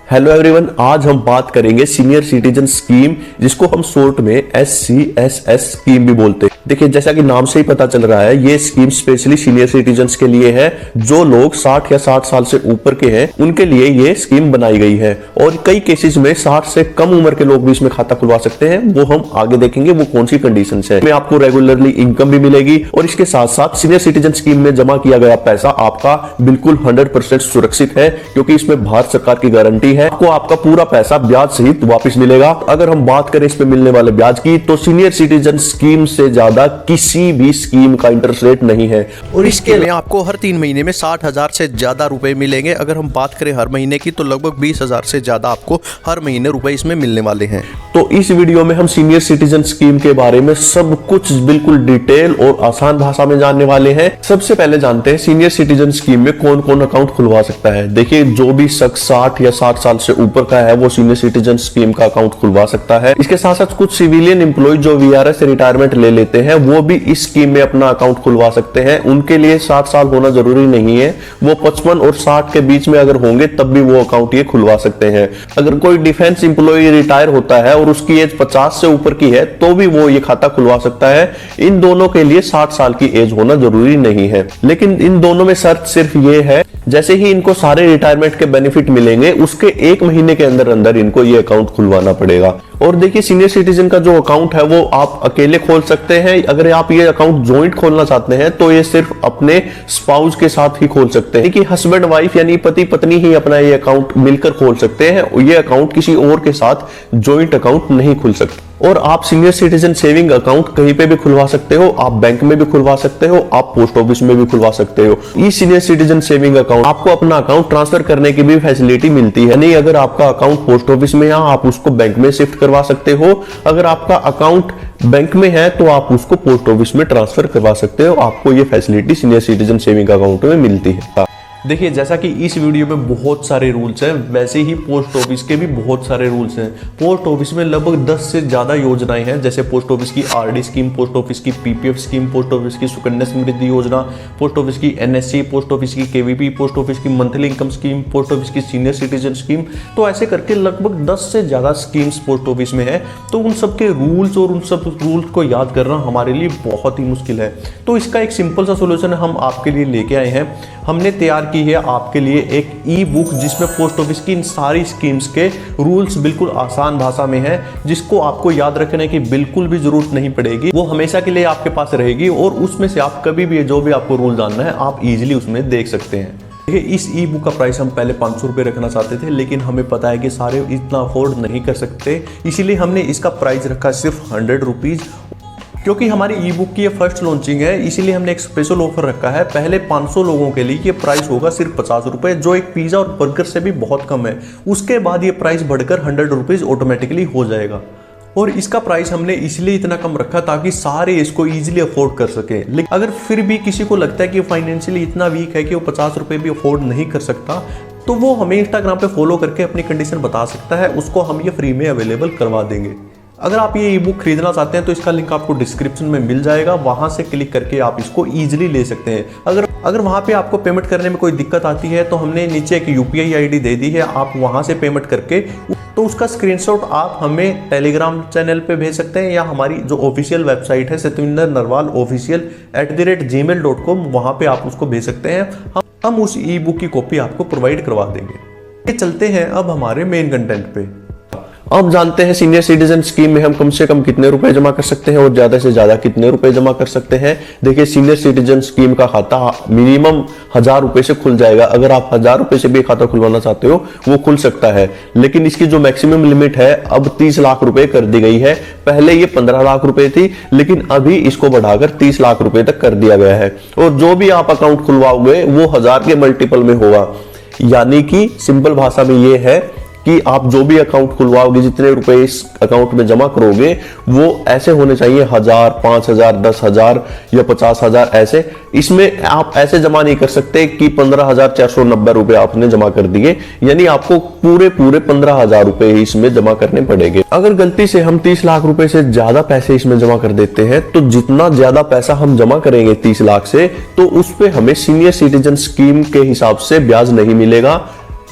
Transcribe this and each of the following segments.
Hello everyone, आज हम बात करेंगे सीनियर सिटीजन स्कीम, जिसको हम शॉर्ट में SCSS स्कीम भी बोलते हैं। देखिए, जैसा कि नाम से ही पता चल रहा है, ये स्कीम स्पेशली सीनियर सिटीजन्स के लिए है। जो लोग 60 या 60 साल से ऊपर के हैं, उनके लिए ये स्कीम बनाई गई है। और कई केसेस में 60 से कम उम्र के लोग भी इसमें खाता खुलवा सकते हैं। वो हम आगे देखेंगे वो कौन सी कंडीशंस है। इसमें आपको रेगुलरली इनकम भी मिलेगी और इसके साथ साथ सीनियर सिटीजन स्कीम में जमा किया गया पैसा आपका बिल्कुल 100% सुरक्षित है, क्योंकि इसमें भारत सरकार की गारंटी है। आपको आपका पूरा पैसा ब्याज सहित वापस मिलेगा। अगर हम बात करें इस पे मिलने वाले ब्याज की, तो सीनियर सिटीजन स्कीम से ज्यादा किसी भी स्कीम का इंटरेस्ट रेट नहीं है। और इसके लिए आपको हर 3 महीने में 60,000 से ज्यादा रुपए मिलेंगे। अगर हम बात करें हर महीने की, तो लगभग 20,000 से ज्यादा आपको हर महीने रुपए इसमें मिलने वाले हैं। तो इस वीडियो में हम सीनियर सिटीजन स्कीम के बारे में सब कुछ बिल्कुल डिटेल और आसान भाषा में जानने वाले हैं। सबसे पहले जानते हैं सीनियर सिटीजन स्कीम में कौन कौन अकाउंट खुलवा सकता है। देखिए, जो भी शख्स 60 या 60 साल से ऊपर का है, वो सीनियर सिटीजन स्कीम का अकाउंट खुलवा सकता है। इसके साथ साथ कुछ सिविलियन एम्प्लॉय जो VRS से रिटायरमेंट ले लेते हैं, वो भी इस स्कीम में अपना अकाउंट खुलवा सकते हैं। उनके लिए 60 साल होना जरूरी नहीं है, वो 55 और 60 के बीच में अगर होंगे तब भी वो अकाउंट ये खुलवा सकते हैं। अगर कोई डिफेंस एम्प्लॉय रिटायर होता है और उसकी एज 50 से ऊपर की है, तो भी वो ये खाता खुलवा सकता है। इन दोनों के लिए 60 साल की एज होना जरूरी नहीं है, लेकिन इन दोनों में शर्त सिर्फ ये है, जैसे ही इनको सारे रिटायरमेंट के बेनिफिट मिलेंगे, उसके 1 महीने के अंदर अंदर इनको ये अकाउंट खुलवाना पड़ेगा। और देखिए, सीनियर सिटीजन का जो अकाउंट है वो आप अकेले खोल सकते हैं। अगर आप ये अकाउंट जॉइंट खोलना चाहते हैं, तो ये सिर्फ अपने स्पाउस के साथ ही खोल सकते हैं। कि हस्बैंड वाइफ यानी पति पत्नी ही अपना ये अकाउंट मिलकर खोल सकते हैं। ये अकाउंट किसी और के साथ जॉइंट अकाउंट नहीं खुल सकता। और आप सीनियर सिटीजन सेविंग अकाउंट कहीं पे भी खुलवा सकते हो। आप बैंक में भी खुलवा सकते हो, आप पोस्ट ऑफिस में भी खुलवा सकते हो। ई सीनियर सिटीजन सेविंग अकाउंट आपको अपना अकाउंट ट्रांसफर करने की भी फैसिलिटी मिलती है। नहीं, अगर आपका अकाउंट पोस्ट ऑफिस में है, आप उसको बैंक में शिफ्ट करवा सकते हो। अगर आपका अकाउंट बैंक में है, तो आप उसको पोस्ट ऑफिस में ट्रांसफर करवा सकते हो। आपको ये facility senior citizen saving account में मिलती है। देखिए, जैसा कि इस वीडियो में बहुत सारे रूल्स हैं, वैसे ही पोस्ट ऑफिस के भी बहुत सारे रूल्स हैं। पोस्ट ऑफिस में लगभग 10 से ज़्यादा योजनाएं हैं, जैसे पोस्ट ऑफिस की RD स्कीम, पोस्ट ऑफिस की PPF स्कीम, पोस्ट ऑफिस की सुकन्या समृद्धि योजना, पोस्ट ऑफिस की NSC, पोस्ट ऑफिस की KVP, पोस्ट ऑफिस की monthly income scheme, post office की सीनियर सिटीजन स्कीम। तो ऐसे करके लगभग 10 से ज़्यादा स्कीम्स पोस्ट ऑफिस में है। तो उन सब के रूल्स और उन सब रूल्स को याद करना हमारे लिए बहुत ही मुश्किल है। तो इसका एक सिंपल सा सोल्यूशन हम आपके लिए लेके आए हैं। हमने तैयार की है आपके लिए एक ई-बुक, जिसमें पोस्ट ऑफिस की इन सारी स्कीम्स के रूल्स बिल्कुल आसान भाषा में है, जिसको आपको याद रखने की बिल्कुल भी जरूरत नहीं पड़ेगी। वो हमेशा के लिए आपके पास रहेगी और उसमें से आप कभी भी जो भी आपको रूल जानना है, आप इजीली उसमें देख सकते हैं। देखिए, इस ई बुक का प्राइस हम पहले 500 रुपये रखना चाहते थे, लेकिन हमें पता है कि सारे इतना अफोर्ड नहीं कर सकते, इसीलिए हमने इसका प्राइस रखा सिर्फ 100 रुपीज़। क्योंकि हमारी ई बुक की ये फर्स्ट लॉन्चिंग है, इसीलिए हमने एक स्पेशल ऑफर रखा है। पहले 500 लोगों के लिए ये प्राइस होगा सिर्फ 50 रुपये, जो एक पिज़्ज़ा और बर्गर से भी बहुत कम है। उसके बाद ये प्राइस बढ़कर 100 रुपीज़ ऑटोमेटिकली हो जाएगा। और इसका प्राइस हमने इसलिए इतना कम रखा ताकि सारे इसको इजीली अफोर्ड कर सके। लेकिन अगर फिर भी किसी को लगता है कि फाइनेंशियली इतना वीक है कि वो 50 रुपये भी अफोर्ड नहीं कर सकता, तो वो हमें इंस्टाग्राम पे फॉलो करके अपनी कंडीशन बता सकता है, उसको हम ये फ्री में अवेलेबल करवा देंगे। अगर आप ये ई बुक खरीदना चाहते हैं, तो इसका लिंक आपको डिस्क्रिप्शन में मिल जाएगा, वहां से क्लिक करके आप इसको इजीली ले सकते हैं। अगर वहां पे आपको पेमेंट करने में कोई दिक्कत आती है, तो हमने नीचे एक UPI ID दे दी है, आप वहां से पेमेंट करके तो उसका स्क्रीनशॉट आप हमें टेलीग्राम चैनल पे भेज सकते हैं, या हमारी जो ऑफिशियल वेबसाइट है सतविंदर नरवाल ऑफिशियल @gmail.com, वहां पे आप उसको भेज सकते हैं। हम उस ई बुक की कॉपी आपको प्रोवाइड करवा देंगे। चलते हैं अब हमारे मेन कंटेंट पे। अब जानते हैं सीनियर सिटीजन स्कीम में हम कम से कम कितने रुपए जमा कर सकते हैं और ज्यादा से ज्यादा कितने रुपए जमा कर सकते हैं। देखिए, सीनियर सिटीजन स्कीम का खाता मिनिमम 1000 रुपए से खुल जाएगा। अगर आप 1000 रुपए से भी खाता खुलवाना चाहते हो, वो खुल सकता है, लेकिन इसकी जो मैक्सिमम लिमिट है अब 30 लाख रुपए कर दी गई है। पहले ये 15 लाख रुपए थी, लेकिन अभी इसको बढ़ाकर 30 लाख रुपए तक कर दिया गया है। और जो भी आप अकाउंट खुलवाओगे वो 1000 के मल्टीपल में होगा। यानी कि सिंपल भाषा में ये है कि आप जो भी अकाउंट खुलवाओगे, जितने रुपए इस अकाउंट में जमा करोगे, वो ऐसे होने चाहिए 1000, 5000, 10,000 या 50,000 ऐसे। इसमें आप ऐसे जमा नहीं कर सकते कि 15,490 रुपए आपने जमा कर दिए, यानी आपको पूरे 15,000 रुपए ही इसमें जमा करने पड़ेंगे। अगर गलती से हम 30 लाख रुपए से ज्यादा पैसे इसमें जमा कर देते हैं, तो जितना ज्यादा पैसा हम जमा करेंगे 30 लाख से, तो उस पे हमें सीनियर सिटीजन स्कीम के हिसाब से ब्याज नहीं मिलेगा।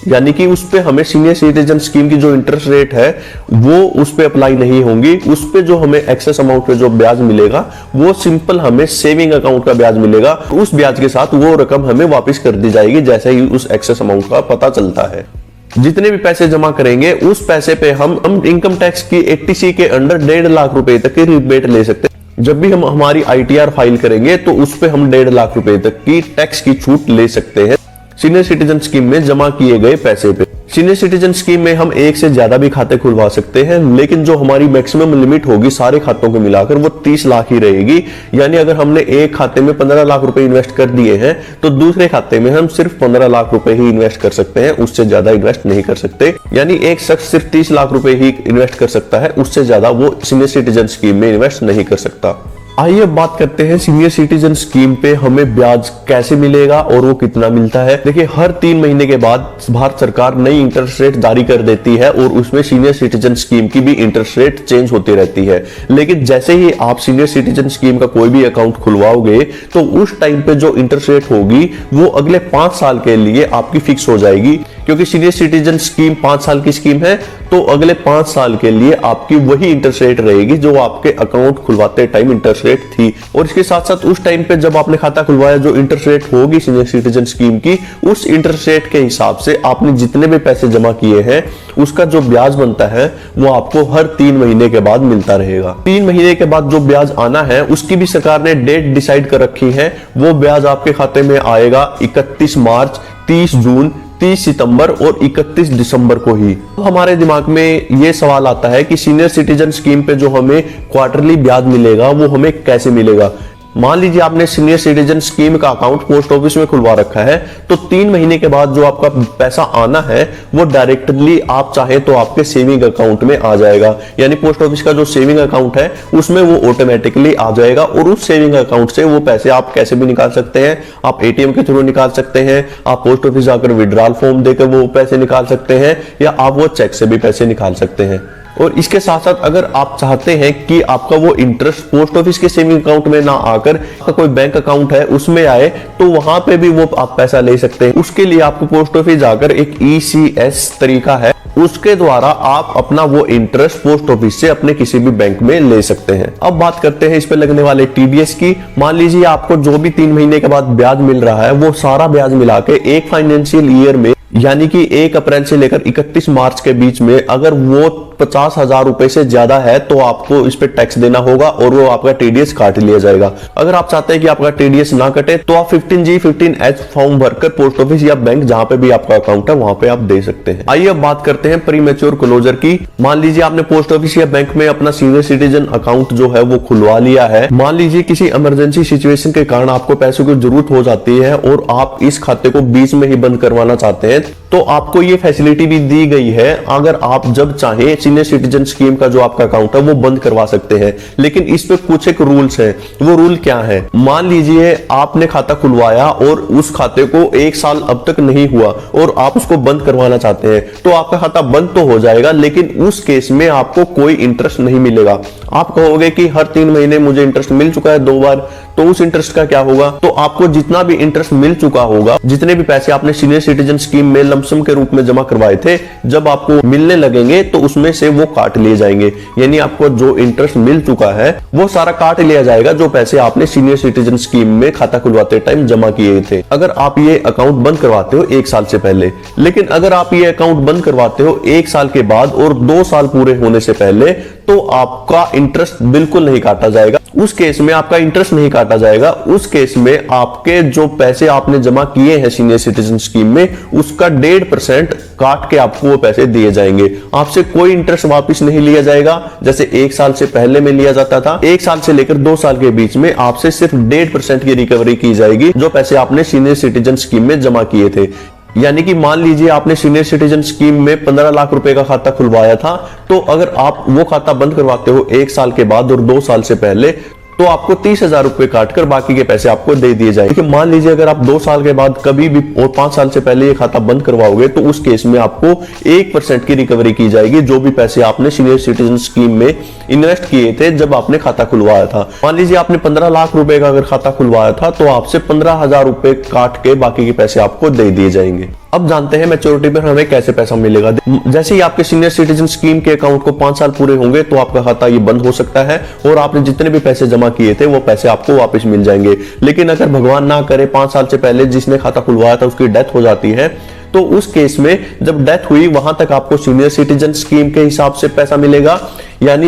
यानी कि उस पे हमें सीनियर सिटीजन स्कीम की जो इंटरेस्ट रेट है वो उस पे अप्लाई नहीं होंगी। उस पे जो हमें एक्सेस अमाउंट पे जो ब्याज मिलेगा वो सिंपल हमें सेविंग अकाउंट का ब्याज मिलेगा। उस ब्याज के साथ वो रकम हमें वापस कर दी जाएगी जैसे ही उस एक्सेस अमाउंट का पता चलता है। जितने भी पैसे जमा करेंगे उस पैसे पे हम इनकम टैक्स की 80C के अंडर 1.5 लाख रुपए तक की रिबेट ले सकते हैं। जब भी हम हमारी ITR फाइल करेंगे तो उस पे हम 1.5 लाख रुपए तक की टैक्स की छूट ले सकते हैं सीनियर सिटीजन स्कीम में जमा किए गए पैसे पे। सीनियर सिटीजन स्कीम में हम एक से ज्यादा भी खाते खुलवा सकते हैं, लेकिन जो हमारी मैक्सिमम लिमिट होगी सारे खातों को मिलाकर वो 30 लाख ही रहेगी। यानी अगर हमने एक खाते में 15 लाख रुपए इन्वेस्ट कर दिए हैं तो दूसरे खाते में हम सिर्फ 15 लाख रुपए ही इन्वेस्ट कर सकते हैं, उससे ज्यादा इन्वेस्ट नहीं कर सकते। यानी एक शख्स सिर्फ 30 लाख रुपए ही इन्वेस्ट कर सकता है, उससे ज्यादा वो सीनियर सिटीजन स्कीम में इन्वेस्ट नहीं कर सकता। आइए अब बात करते हैं सीनियर सिटीजन स्कीम पे हमें ब्याज कैसे मिलेगा और वो कितना मिलता है। देखिए, हर 3 महीने के बाद भारत सरकार नई इंटरेस्ट रेट जारी कर देती है और उसमें सीनियर सिटीजन स्कीम की भी इंटरेस्ट रेट चेंज होती रहती है। लेकिन जैसे ही आप सीनियर सिटीजन स्कीम का कोई भी अकाउंट खुलवाओगे तो उस टाइम पे जो इंटरेस्ट रेट होगी वो अगले 5 साल के लिए आपकी फिक्स हो जाएगी। क्योंकि सीनियर सिटीजन स्कीम 5 साल की स्कीम है तो अगले 5 साल के लिए आपकी वही इंटरेस्ट रेट रहेगी जो आपके अकाउंट खुलवाते टाइम इंटरेस्ट रेट थी। और इसके साथ साथ उस टाइम पे जब आपने खाता खुलवाया जो इंटरेस्ट रेट होगी सीनियर सिटीजन स्कीम की, उस इंटरेस्ट रेट के हिसाब से आपने जितने भी पैसे जमा किए हैं उसका जो ब्याज बनता है वो आपको हर 3 महीने के बाद मिलता रहेगा। 3 महीने के बाद जो ब्याज आना है उसकी भी सरकार ने डेट डिसाइड कर रखी है। वो ब्याज आपके खाते में आएगा 31 मार्च, 30 जून, 30 सितंबर और 31 दिसंबर को ही। हमारे दिमाग में ये सवाल आता है कि सीनियर सिटीजन स्कीम पे जो हमें क्वार्टरली ब्याज मिलेगा वो हमें कैसे मिलेगा। मान लीजिए आपने सीनियर सिटीजन स्कीम का अकाउंट पोस्ट ऑफिस में खुलवा रखा है तो 3 महीने के बाद जो आपका पैसा आना है वो डायरेक्टली आप चाहे तो आपके सेविंग अकाउंट में आ जाएगा। यानी पोस्ट ऑफिस का जो सेविंग अकाउंट है उसमें वो ऑटोमेटिकली आ जाएगा और उस सेविंग अकाउंट से वो पैसे आप कैसे भी निकाल सकते हैं। आप ATM के थ्रू निकाल सकते हैं, आप पोस्ट ऑफिस जाकर विड्रॉल फॉर्म देकर वो पैसे निकाल सकते हैं, या आप वो चेक से भी पैसे निकाल सकते हैं। और इसके साथ साथ अगर आप चाहते हैं कि आपका वो इंटरेस्ट पोस्ट ऑफिस के सेविंग अकाउंट में ना आकर आपका कोई बैंक अकाउंट है उसमें आए तो वहां पे भी वो आप पैसा ले सकते हैं। उसके लिए आपको पोस्ट ऑफिस जाकर एक ECS तरीका है, उसके द्वारा आप अपना वो इंटरेस्ट पोस्ट ऑफिस से अपने किसी भी बैंक में ले सकते हैं। अब बात करते हैं इस पे लगने वाले TDS की। मान लीजिए आपको जो भी 3 महीने के बाद ब्याज मिल रहा है वो सारा ब्याज मिला के एक फाइनेंशियल ईयर में यानी कि 1 अप्रैल से लेकर 31 मार्च के बीच में अगर वो 50,000 रुपए से ज्यादा है तो आपको इस पे टैक्स देना होगा और वो आपका TDS काट लिया जाएगा। अगर आप चाहते हैं कि आपका TDS ना कटे तो आप 15G 15H फॉर्म भरकर पोस्ट ऑफिस या बैंक जहां पे भी आपका अकाउंट है वहां पे आप दे सकते हैं। आइए अब बात करते हैं प्रीमेच्योर क्लोजर की। मान लीजिए आपने पोस्ट ऑफिस या बैंक में अपना सीनियर सिटीजन अकाउंट जो है वो खुलवा लिया है। मान लीजिए किसी इमरजेंसी सिचुएशन के कारण आपको पैसों की जरूरत हो जाती है और आप इस खाते को बीच में ही बंद करवाना चाहते हैं तो आपको ये फैसिलिटी भी दी गई है। अगर आप जब चाहे सीनियर सिटीजन स्कीम का जो आपका अकाउंट है वो बंद करवा सकते हैं, लेकिन इस पे कुछ एक रूल्स है। वो रूल क्या है? मान लीजिए आपने खाता खुलवाया और उस खाते को 1 साल अब तक नहीं हुआ और आप उसको बंद करवाना चाहते हैं तो आपका खाता बंद तो हो जाएगा, लेकिन उस केस में आपको कोई इंटरेस्ट नहीं मिलेगा। आप कहोगे कि हर 3 महीने मुझे इंटरेस्ट मिल चुका है 2 बार, तो उस इंटरेस्ट का क्या होगा? तो आपको जितना भी इंटरेस्ट मिल चुका होगा, जितने भी पैसे आपने सीनियर सिटीजन स्कीम में लमसम के रूप में जमा करवाए थे, जब आपको मिलने लगेंगे तो उसमें से वो काट लिए जाएंगे। यानी आपको जो इंटरेस्ट मिल चुका है वो सारा काट लिया जाएगा जो पैसे आपने सीनियर सिटीजन स्कीम में खाता खुलवाते टाइम जमा किए थे। अगर आप ये अकाउंट बंद करवाते हो 1 साल से पहले, लेकिन अगर आप ये अकाउंट बंद करवाते हो 1 साल के बाद और 2 साल पूरे होने से पहले, तो आपका इंटरेस्ट बिल्कुल नहीं काटा जाएगा। उस केस में आपका इंटरेस्ट नहीं काटा जाएगा। उस केस में आपके जो पैसे आपने जमा किए हैं सीनियर सिटीजन स्कीम में उसका 1.5% काट के आपको वो पैसे दिए जाएंगे। आपसे कोई इंटरेस्ट वापस नहीं लिया जाएगा जैसे 1 साल से पहले में लिया जाता था। 1 साल से लेकर 2 साल के बीच में आपसे सिर्फ 1.5% की रिकवरी की जाएगी जो पैसे आपने सीनियर सिटीजन स्कीम में जमा किए थे। यानी कि मान लीजिए आपने सीनियर सिटीजन स्कीम में 15 लाख रुपए का खाता खुलवाया था, तो अगर आप वो खाता बंद करवाते हो 1 साल के बाद और 2 साल से पहले, तो आपको 30,000 रुपए काटकर बाकी के पैसे आपको दे दिए जाएंगे। मान लीजिए अगर आप 2 साल के बाद कभी भी और 5 साल से पहले ये खाता बंद करवाओगे तो उस केस में आपको 1% की रिकवरी की जाएगी जो भी पैसे आपने सीनियर सिटीजन स्कीम में इन्वेस्ट किए थे जब आपने खाता खुलवाया था। मान लीजिए आपने 15 लाख रुपए का अगर खाता खुलवाया था तो आपसे 15,000 रुपए काट के बाकी के पैसे आपको दे दिए जाएंगे। अब जानते हैं मैच्योरिटी पर हमें कैसे पैसा मिलेगा। जैसे ही आपके सीनियर सिटीजन स्कीम के अकाउंट को 5 साल पूरे होंगे तो आपका खाता ये बंद हो सकता है और आपने जितने भी पैसे जमा किए थे वो पैसे आपको वापस मिल जाएंगे। लेकिन अगर भगवान ना करे 5 साल से पहले जिसने खाता खुलवाया था उसकी डेथ हो जाती है, तो उस केस में जब डेथ हुई वहां तक आपको सीनियर सिटीजन स्कीम के हिसाब से पैसा मिलेगा, यानी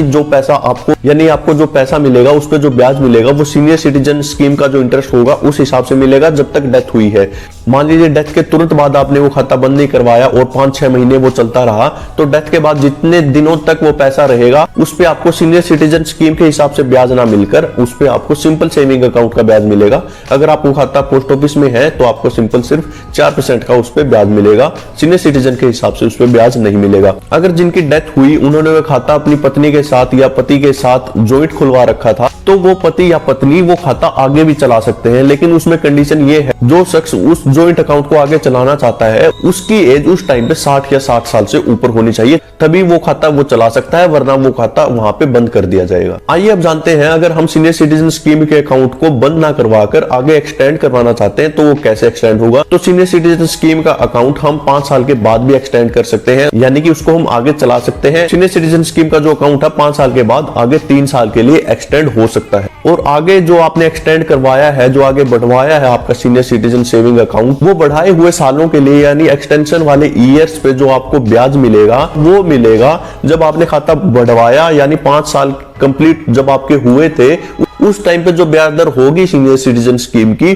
आपको जो पैसा मिलेगा उस पर जो ब्याज मिलेगा वो सीनियर सिटीजन स्कीम का जो इंटरेस्ट होगा उस हिसाब से मिलेगा जब तक डेथ हुई है। मान लीजिए डेथ के तुरंत बाद आपने वो खाता बंद नहीं करवाया और 5-6 महीने वो चलता रहा, तो डेथ के बाद जितने दिनों तक वो पैसा रहेगा उस पे आपको सीनियर सिटीजन स्कीम के हिसाब से ब्याज ना मिलकर उस पे आपको सिंपल सेविंग अकाउंट का ब्याज मिलेगा। अगर आपको खाता पोस्ट ऑफिस में है तो आपको सिंपल सिर्फ 4% का उस पे ब्याज मिलेगा, सीनियर सिटीजन के हिसाब से उस पे ब्याज नहीं मिलेगा। अगर जिनकी डेथ हुई उन्होंने वो खाता अपनी पत्नी के साथ या पति के साथ जॉइंट खुलवा रखा था, तो वो पति या पत्नी वो खाता आगे भी चला सकते हैं, लेकिन उसमें कंडीशन ये है जो शख्स उस जॉइंट अकाउंट को आगे चलाना चाहता है उसकी एज उस टाइम पे 60 या 60 साल से ऊपर होनी चाहिए, तभी वो खाता वो चला सकता है, वरना वो खाता वहां पे बंद कर दिया जाएगा। आइए अब जानते हैं अगर हम सीनियर सिटीजन स्कीम के अकाउंट को बंद ना करवाकर आगे एक्सटेंड करवाना चाहते हैं तो वो कैसे एक्सटेंड होगा। तो सीनियर सिटीजन स्कीम का अकाउंट हम 5 साल के बाद भी एक्सटेंड कर सकते हैं, यानी कि उसको हम आगे चला सकते हैं। सीनियर सिटीजन स्कीम का जो अकाउंट है 5 साल के बाद आगे 3 साल के लिए एक्सटेंड हो सकता है, और आगे जो आपने एक्सटेंड करवाया है, जो आगे बढ़वाया है आपका सीनियर सिटीजन सेविंग अकाउंट, वो बढ़ाए हुए सालों के लिए यानी एक्सटेंशन वाले ईयर्स पे जो आपको ब्याज मिलेगा वो मिलेगा जब आपने खाता बढ़वाया, यानी 5 साल कंप्लीट जब आपके हुए थे उस टाइम पे जो ब्याज दर होगी सीनियर सिटीजन स्कीम की,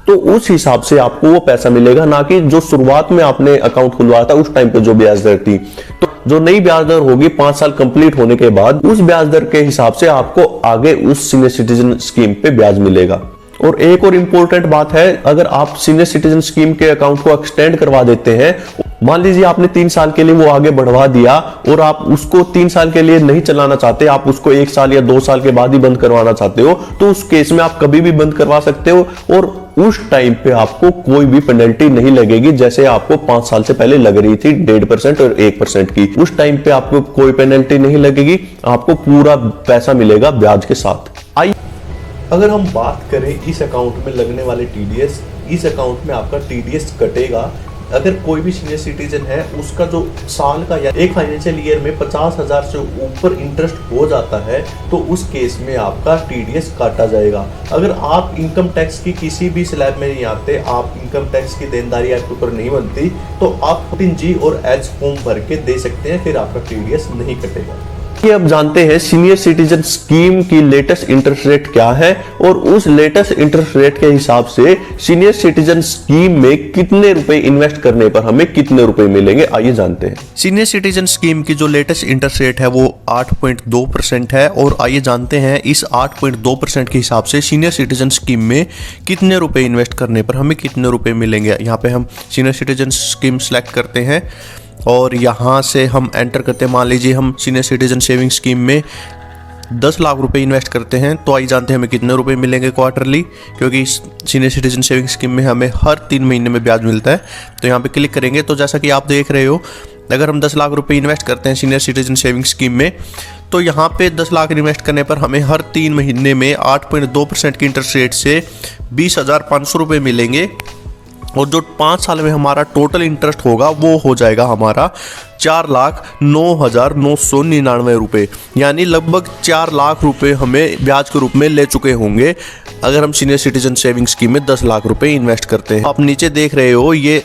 तो उस हिसाब से आपको वो पैसा मिलेगा, ना कि जो शुरुआत में आपने अकाउंट खुलवाया था उस टाइम पे जो ब्याज दर थी। तो जो नई ब्याज दर होगी 5 साल कंप्लीट होने के बाद उस ब्याज दर के हिसाब से आपको आगे उस सीनियर सिटीजन स्कीम पे ब्याज मिलेगा। और एक और इंपॉर्टेंट बात है, अगर आप सीनियर सिटीजन स्कीम के अकाउंट को एक्सटेंड करवा देते हैं, मान लीजिए आपने 3 साल के लिए वो आगे बढ़वा दिया और आप उसको 3 साल के लिए नहीं चलाना चाहते, आप उसको 1 साल या 2 साल के बाद ही बंद करवाना चाहते हो, तो उस केस में आप कभी भी बंद करवा सकते हो और उस टाइम पे आपको कोई भी पेनल्टी नहीं लगेगी, जैसे आपको 5 साल से पहले लग रही थी 1.5% और 1% की। उस टाइम पे आपको कोई पेनल्टी नहीं लगेगी, आपको पूरा पैसा मिलेगा ब्याज के साथ। आइए अगर हम बात करें इस अकाउंट में लगने वाले टीडीएस, इस अकाउंट में आपका टीडीएस कटेगा अगर कोई भी सीनियर सिटीजन है उसका जो साल का या एक फाइनेंशियल ईयर में 50,000 से ऊपर इंटरेस्ट हो जाता है तो उस केस में आपका टीडीएस काटा जाएगा। अगर आप इनकम टैक्स की किसी भी स्लैब में नहीं आते, आप इनकम टैक्स की देनदारी आपके ऊपर नहीं बनती, तो आप 14G और H फॉर्म भर के दे सकते हैं, फिर आपका टीडीएस नहीं कटेगा। ये अब जानते हैं सीनियर सिटीजन स्कीम की लेटेस्ट इंटरेस्ट रेट क्या है और उस लेटेस्ट इंटरेस्ट रेट के हिसाब से सीनियर सिटीजन स्कीम में कितने रुपए इन्वेस्ट करने पर हमें कितने रुपए मिलेंगे, आइए जानते हैं। सीनियर सिटीजन स्कीम की जो लेटेस्ट इंटरेस्ट रेट है वो 8.2% है, और आइए जानते हैं इस 8.2% के हिसाब से सीनियर सिटीजन स्कीम में कितने रुपए इन्वेस्ट करने पर हमें कितने रुपए मिलेंगे। यहाँ पे हम सीनियर सिटीजन स्कीम सेलेक्ट करते हैं और यहाँ से हम एंटर करते हैं। मान लीजिए हम सीनियर सिटीजन सेविंग स्कीम में 10 लाख रुपए इन्वेस्ट करते हैं, तो आइए जानते हैं हमें कितने रुपए मिलेंगे क्वार्टरली, क्योंकि सीनियर सिटीजन सेविंग स्कीम में हमें हर 3 महीने में ब्याज मिलता है। तो यहाँ पे क्लिक करेंगे तो जैसा कि आप देख रहे हो, अगर हम 10 लाख रुपए इन्वेस्ट करते हैं सीनियर सिटीजन सेविंग स्कीम में, तो यहाँ पे 10 लाख इन्वेस्ट करने पर हमें हर 3 महीने में 8.2% की इंटरेस्ट रेट से 20,500 रुपये मिलेंगे, और जो 5 साल में हमारा टोटल इंटरेस्ट होगा वो हो जाएगा हमारा 4,09,999 रुपये, यानी लगभग 4 लाख रुपए हमें ब्याज के रूप में ले चुके होंगे अगर हम सीनियर सिटीजन सेविंग स्कीम में 10 लाख रुपए इन्वेस्ट करते हैं। आप नीचे देख रहे हो ये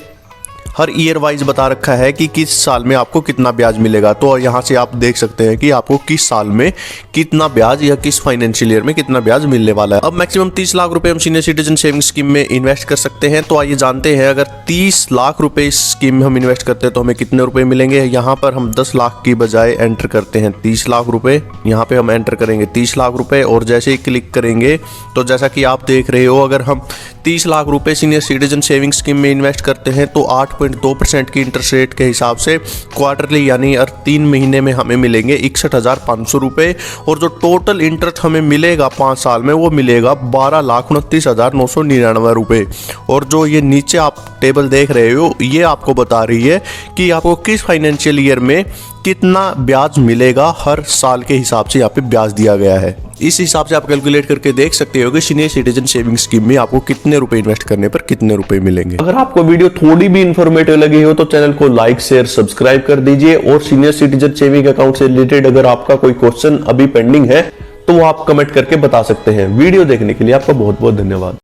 हर ईयर वाइज बता रखा है कि किस साल में आपको कितना ब्याज मिलेगा, तो यहाँ से आप देख सकते हैं कि आपको किस साल में कितना ब्याज या किस फाइनेंशियल ईयर में कितना ब्याज मिलने वाला है। अब मैक्सिमम 30 लाख रुपए हम सीनियर सिटीजन सेविंग स्कीम में इन्वेस्ट कर सकते हैं, तो आइए जानते हैं अगर 30 लाख रुपए इस स्कीम में हम इन्वेस्ट करते हैं तो हमें कितने रुपए मिलेंगे। यहाँ पर हम 10 लाख की बजाय एंटर करते हैं 30 लाख रुपए, यहाँ पे हम एंटर करेंगे 30 लाख रुपए, और जैसे ही क्लिक करेंगे तो जैसा कि आप देख रहे हो, अगर हम 30 लाख रुपए सीनियर सिटीजन सेविंग स्कीम में इन्वेस्ट करते हैं तो 8.2% की इंटरेस्ट रेट के हिसाब से क्वार्टरली यानी हर 3 महीने में हमें मिलेंगे 61,500 रुपये, और जो टोटल इंटरेस्ट हमें मिलेगा 5 साल में वो मिलेगा 12,29,999 रुपये। और जो ये नीचे आप टेबल देख रहे हो ये आपको बता रही है कि आपको किस फाइनेंशियल ईयर में कितना ब्याज मिलेगा हर साल के हिसाब से यहाँ पे ब्याज दिया गया है। इस हिसाब से आप कैलकुलेट करके देख सकते हो कि सीनियर सिटीजन सेविंग स्कीम में आपको कितने रुपए इन्वेस्ट करने पर कितने रुपए मिलेंगे। अगर आपको वीडियो थोड़ी भी इंफॉर्मेटिव लगी हो तो चैनल को लाइक शेयर सब्सक्राइब कर दीजिए, और सीनियर सिटीजन सेविंग अकाउंट से रिलेटेड अगर आपका कोई क्वेश्चन अभी पेंडिंग है तो वो आप कमेंट करके बता सकते हैं। वीडियो देखने के लिए आपका बहुत बहुत धन्यवाद।